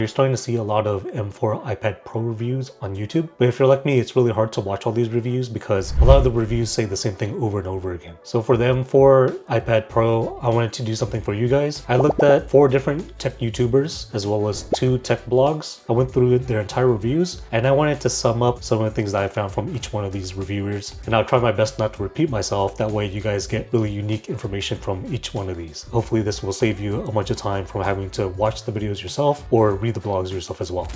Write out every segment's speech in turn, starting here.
You're starting to see a lot of M4 iPad Pro reviews on YouTube, but if you're like me, it's really hard to watch all these reviews because a lot of the reviews say the same thing over and over again. So for the M4 iPad Pro, I wanted to do something for you guys. I looked at 4 different tech YouTubers as well as 2 tech blogs. I went through their entire reviews and I wanted to sum up some of the things that I found from each one of these reviewers. And I'll try my best not to repeat myself. That way you guys get really unique information from each one of these. Hopefully this will save you a bunch of time from having to watch the videos yourself or read the blogs yourself as well.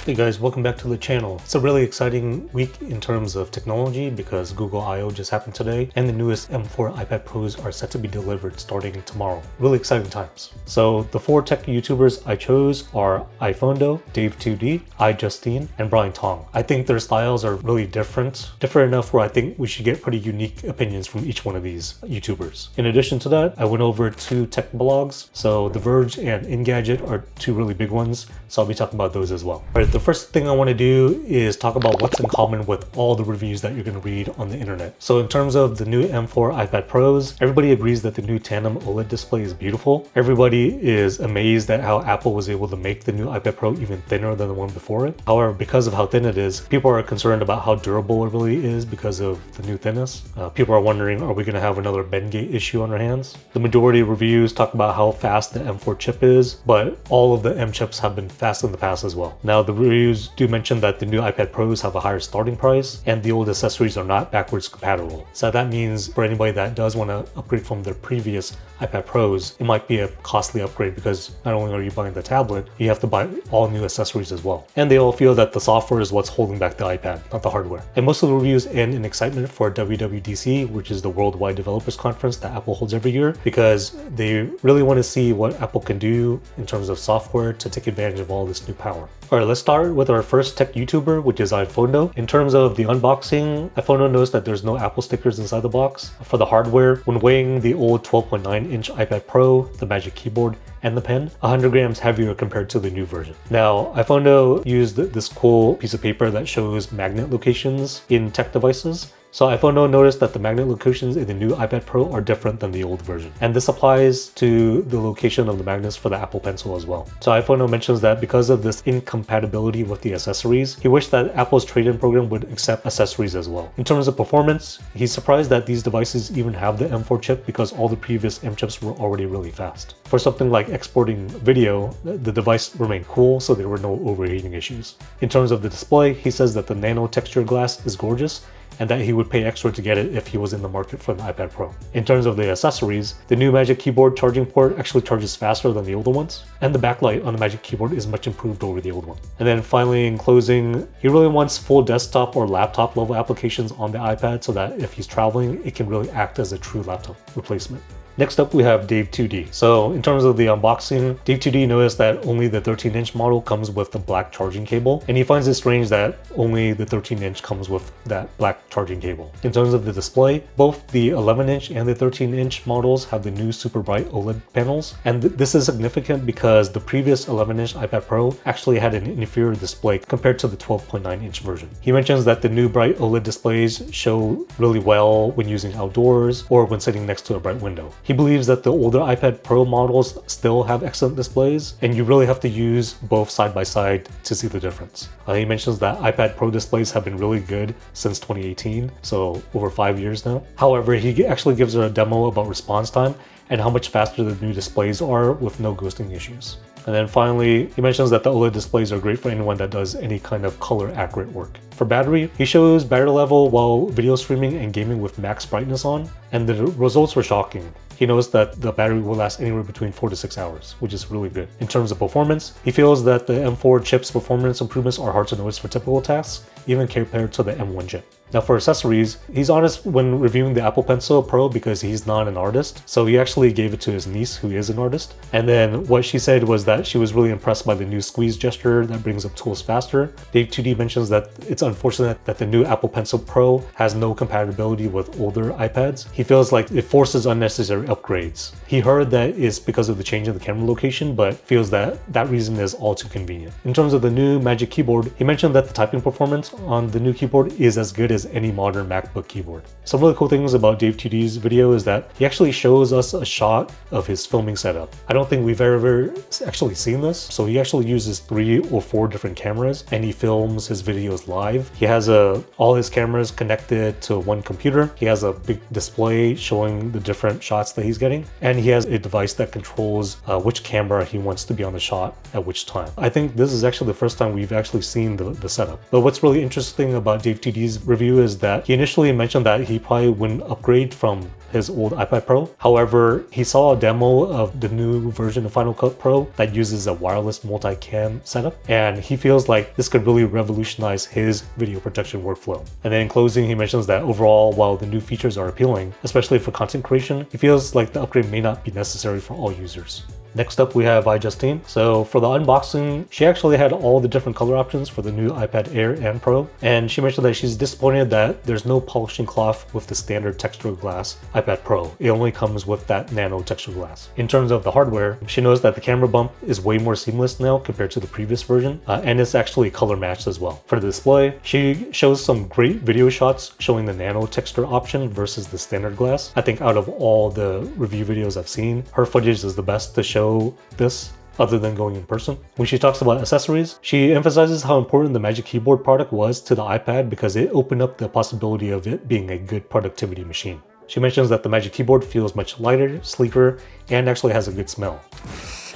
Hey guys, welcome back to the channel. It's a really exciting week in terms of technology because Google I/O just happened today and the newest M4 iPad Pros are set to be delivered starting tomorrow. Really exciting times. So the 4 tech YouTubers I chose are iPhondo, Dave2D, Justine, and Brian Tong. I think their styles are really different enough where I think we should get pretty unique opinions from each one of these YouTubers. In addition to that, I went over 2 tech blogs. So The Verge and Engadget are 2 really big ones, so I'll be talking about those as well. All right, the first thing I want to do is talk about what's in common with all the reviews that you're going to read on the internet. So in terms of the new M4 iPad Pros, everybody agrees that the new tandem OLED display is beautiful. Everybody is amazed at how Apple was able to make the new iPad Pro even thinner than the one before it. However, because of how thin it is, people are concerned about how durable it really is because of the new thinness. People are wondering, are we going to have another Bendgate issue on our hands? The majority of reviews talk about how fast the M4 chip is, but all of the M chips have been fast in the past as well. Now, the reviews do mention that the new iPad Pros have a higher starting price and the old accessories are not backwards compatible. So that means for anybody that does want to upgrade from their previous iPad Pros, it might be a costly upgrade because not only are you buying the tablet, you have to buy all new accessories as well. And they all feel that the software is what's holding back the iPad, not the hardware. And most of the reviews end in excitement for WWDC, which is the Worldwide Developers Conference that Apple holds every year, because they really want to see what Apple can do in terms of software to take advantage of all this new power. Alright, let's start with our first tech YouTuber, which is iPhondo. In terms of the unboxing, iPhondo knows that there's no Apple stickers inside the box. For the hardware, when weighing the old 12.9-inch iPad Pro, the Magic Keyboard, and the pen, 100 grams heavier compared to the new version. Now, iPhondo used this cool piece of paper that shows magnet locations in tech devices. So iPhondo noticed that the magnet locations in the new iPad Pro are different than the old version. And this applies to the location of the magnets for the Apple Pencil as well. So iPhondo mentions that because of this incompatibility with the accessories, he wished that Apple's trade-in program would accept accessories as well. In terms of performance, he's surprised that these devices even have the M4 chip because all the previous M chips were already really fast. For something like exporting video, the device remained cool, so there were no overheating issues. In terms of the display, he says that the nano texture glass is gorgeous, and that he would pay extra to get it if he was in the market for the iPad Pro. In terms of the accessories, the new Magic Keyboard charging port actually charges faster than the older ones, and the backlight on the Magic Keyboard is much improved over the old one. And then finally, in closing, he really wants full desktop or laptop level applications on the iPad so that if he's traveling, it can really act as a true laptop replacement. Next up, we have Dave2D. So in terms of the unboxing, Dave2D noticed that only the 13-inch model comes with the black charging cable, and he finds it strange that only the 13-inch comes with that black charging cable. In terms of the display, both the 11-inch and the 13-inch models have the new super bright OLED panels, and this is significant because the previous 11-inch iPad Pro actually had an inferior display compared to the 12.9-inch version. He mentions that the new bright OLED displays show really well when using outdoors or when sitting next to a bright window. He believes that the older iPad Pro models still have excellent displays, and you really have to use both side by side to see the difference. He mentions that iPad Pro displays have been really good since 2018, so over 5 years now. However, he actually gives her a demo about response time and how much faster the new displays are with no ghosting issues. And then finally, he mentions that the OLED displays are great for anyone that does any kind of color accurate work. For battery, he shows battery level while video streaming and gaming with max brightness on, and the results were shocking. He knows that the battery will last anywhere between 4 to 6 hours, which is really good. In terms of performance, he feels that the M4 chip's performance improvements are hard to notice for typical tasks, even compared to the M1 chip. Now for accessories, he's honest when reviewing the Apple Pencil Pro because he's not an artist, so he actually gave it to his niece who is an artist. And then what she said was that she was really impressed by the new squeeze gesture that brings up tools faster. Dave2D mentions that it's unfortunate that the new Apple Pencil Pro has no compatibility with older iPads. He feels like it forces unnecessary upgrades. He heard that it's because of the change in the camera location, but feels that that reason is all too convenient. In terms of the new Magic Keyboard, he mentioned that the typing performance on the new keyboard is as good as any modern MacBook keyboard. Some really cool things about Dave 2D's video is that he actually shows us a shot of his filming setup. I don't think we've ever actually seen this. So he actually uses 3 or 4 different cameras and he films his videos live. He has all his cameras connected to one computer. He has a big display showing the different shots that he's getting. And he has a device that controls which camera he wants to be on the shot at which time. I think this is actually the first time we've actually seen the setup. But what's really interesting about Dave 2D's review is that he initially mentioned that he probably wouldn't upgrade from his old iPad Pro. However, he saw a demo of the new version of Final Cut Pro that uses a wireless multi-cam setup, and he feels like this could really revolutionize his video production workflow. And then in closing, he mentions that overall, while the new features are appealing, especially for content creation, he feels like the upgrade may not be necessary for all users. Next up, we have Justine. So for the unboxing, she actually had all the different color options for the new iPad Air and Pro. And she mentioned that she's disappointed that there's no polishing cloth with the standard texture glass iPad Pro. It only comes with that nano texture glass. In terms of the hardware, she knows that the camera bump is way more seamless now compared to the previous version. And it's actually color matched as well. For the display, she shows some great video shots showing the nano texture option versus the standard glass. I think out of all the review videos I've seen, her footage is the best to show this other than going in person. When she talks about accessories, she emphasizes how important the Magic Keyboard product was to the iPad because it opened up the possibility of it being a good productivity machine. She mentions that the Magic Keyboard feels much lighter, sleeker, and actually has a good smell.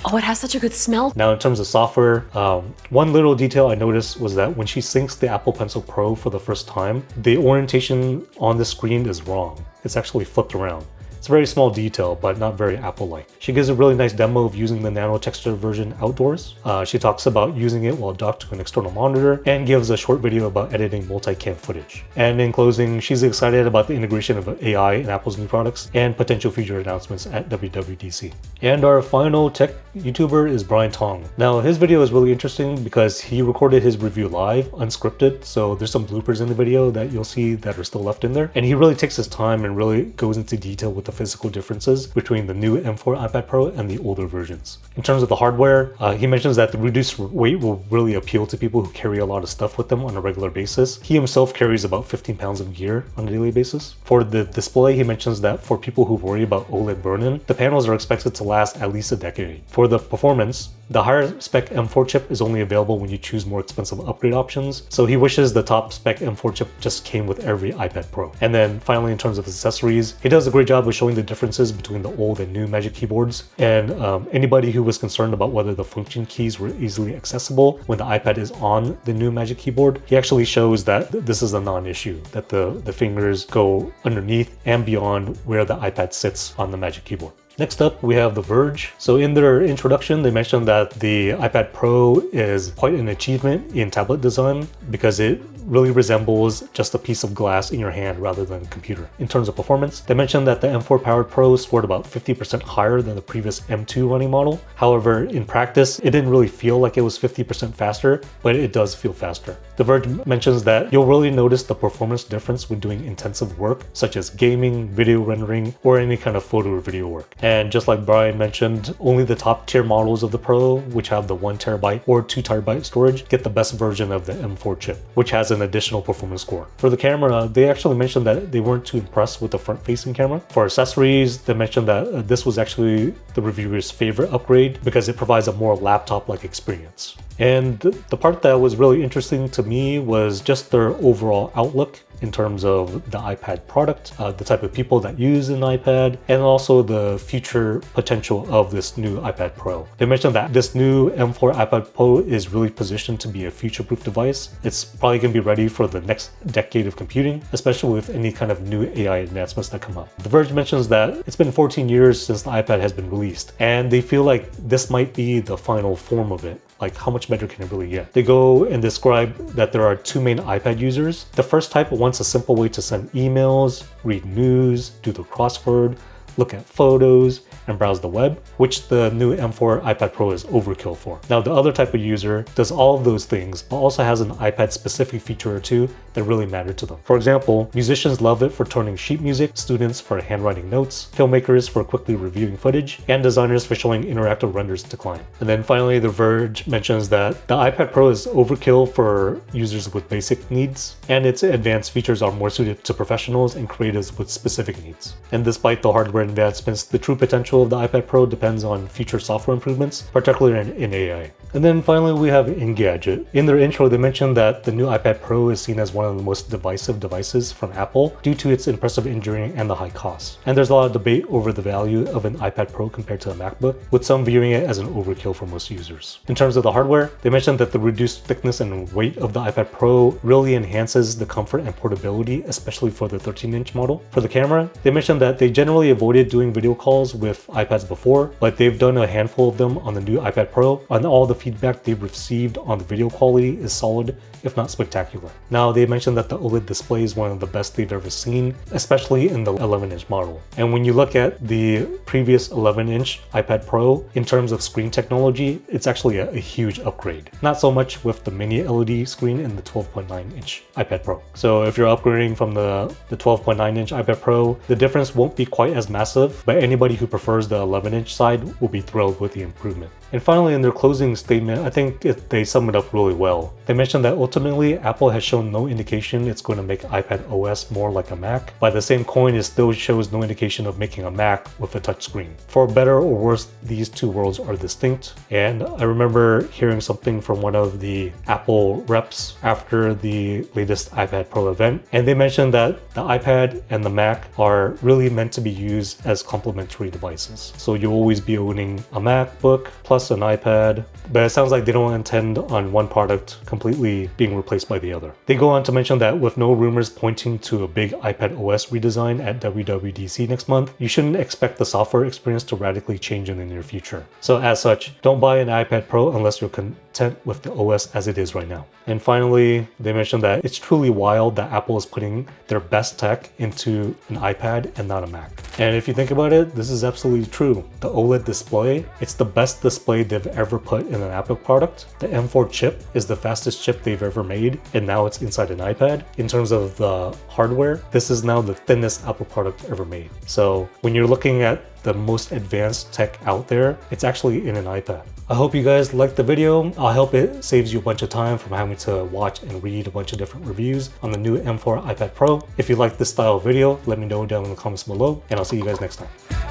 Oh, it has such a good smell. Now, in terms of software, one little detail I noticed was that when she syncs the Apple Pencil Pro for the first time, the orientation on the screen is wrong. It's actually flipped around. It's a very small detail, but not very Apple-like. She gives a really nice demo of using the nano texture version outdoors. She talks about using it while docked to an external monitor and gives a short video about editing multi-cam footage. And in closing, she's excited about the integration of AI in Apple's new products and potential future announcements at WWDC. And our final tech YouTuber is Brian Tong. Now, his video is really interesting because he recorded his review live, unscripted, so there's some bloopers in the video that you'll see that are still left in there. And he really takes his time and really goes into detail with the physical differences between the new M4 iPad Pro and the older versions. In terms of the hardware, he mentions that the reduced weight will really appeal to people who carry a lot of stuff with them on a regular basis. He himself carries about 15 pounds of gear on a daily basis. For the display, he mentions that for people who worry about OLED burn-in, the panels are expected to last at least a decade. For the performance, the higher spec M4 chip is only available when you choose more expensive upgrade options, so he wishes the top spec M4 chip just came with every iPad Pro. And then finally, in terms of accessories, he does a great job of showing the differences between the old and new Magic Keyboards. And anybody who was concerned about whether the function keys were easily accessible when the iPad is on the new Magic Keyboard, he actually shows that this is a non-issue, that the fingers go underneath and beyond where the iPad sits on the Magic Keyboard. Next up, we have The Verge. So in their introduction, they mentioned that the iPad Pro is quite an achievement in tablet design because it really resembles just a piece of glass in your hand rather than a computer. In terms of performance, they mentioned that the M4 powered Pro scored about 50% higher than the previous M2 running model. However, in practice, it didn't really feel like it was 50% faster, but it does feel faster. The Verge mentions that you'll really notice the performance difference when doing intensive work, such as gaming, video rendering, or any kind of photo or video work. And just like Brian mentioned, only the top tier models of the Pro, which have the 1TB or 2TB storage, get the best version of the M4 chip, which has an additional performance score. For the camera, they actually mentioned that they weren't too impressed with the front-facing camera. For accessories, they mentioned that this was actually the reviewer's favorite upgrade because it provides a more laptop-like experience. And the part that was really interesting to me was just their overall outlook in terms of the iPad product, the type of people that use an iPad, and also the future potential of this new iPad Pro. They mentioned that this new M4 iPad Pro is really positioned to be a future-proof device. It's probably going to be ready for the next decade of computing, especially with any kind of new AI advancements that come up. The Verge mentions that it's been 14 years since the iPad has been released, and they feel like this might be the final form of it. Like, how much better can it really get? They go and describe that there are two main iPad users. The first type wants a simple way to send emails, read news, do the crossword, look at photos, and browse the web, which the new M4 iPad Pro is overkill for. Now, the other type of user does all of those things, but also has an iPad specific feature or two that really matter to them. For example, musicians love it for turning sheet music, students for handwriting notes, filmmakers for quickly reviewing footage, and designers for showing interactive renders to client. And then finally, The Verge mentions that the iPad Pro is overkill for users with basic needs, and its advanced features are more suited to professionals and creatives with specific needs. And despite the hardware advancements, the true potential of the iPad Pro depends on future software improvements, particularly in AI. And then finally, we have Engadget. In their intro, they mentioned that the new iPad Pro is seen as one of the most divisive devices from Apple due to its impressive engineering and the high cost. And there's a lot of debate over the value of an iPad Pro compared to a MacBook, with some viewing it as an overkill for most users. In terms of the hardware, they mentioned that the reduced thickness and weight of the iPad Pro really enhances the comfort and portability, especially for the 13-inch model. For the camera, they mentioned that they generally avoided doing video calls with iPads before, but they've done a handful of them on the new iPad Pro, and all the feedback they've received on the video quality is solid, if not spectacular. Now, they mentioned that the OLED display is one of the best they've ever seen, especially in the 11-inch model. And when you look at the previous 11-inch iPad Pro, in terms of screen technology, it's actually a huge upgrade. Not so much with the mini LED screen in the 12.9-inch iPad Pro. So if you're upgrading from the 12.9-inch iPad Pro, the difference won't be quite as massive, but anybody who prefers the 11-inch side will be thrilled with the improvement. And finally, in their closing statement, I think they sum it up really well. They mentioned that ultimately, Apple has shown no indication it's going to make iPad OS more like a Mac. By the same coin, it still shows no indication of making a Mac with a touchscreen. For better or worse, these two worlds are distinct. And I remember hearing something from one of the Apple reps after the latest iPad Pro event, and they mentioned that the iPad and the Mac are really meant to be used as complementary devices. So you'll always be owning a MacBook plus an iPad, but it sounds like they don't intend on one product completely being replaced by the other. They go on to mention that with no rumors pointing to a big iPad OS redesign at WWDC next month, you shouldn't expect the software experience to radically change in the near future. So as such, don't buy an iPad Pro unless you're content with the OS as it is right now. And finally, they mentioned that it's truly wild that Apple is putting their best tech into an iPad and not a Mac. And if you think about it, this is absolutely true. The OLED display, it's the best display they've ever put in an Apple product. The M4 chip is the fastest chip they've ever made, and now it's inside an iPad. In terms of the hardware, this is now the thinnest Apple product ever made. So when you're looking at the most advanced tech out there, it's actually in an iPad. I hope you guys liked the video. I hope it saves you a bunch of time from having to watch and read a bunch of different reviews on the new M4 iPad Pro. If you like this style of video, let me know down in the comments below, and I'll see you guys next time.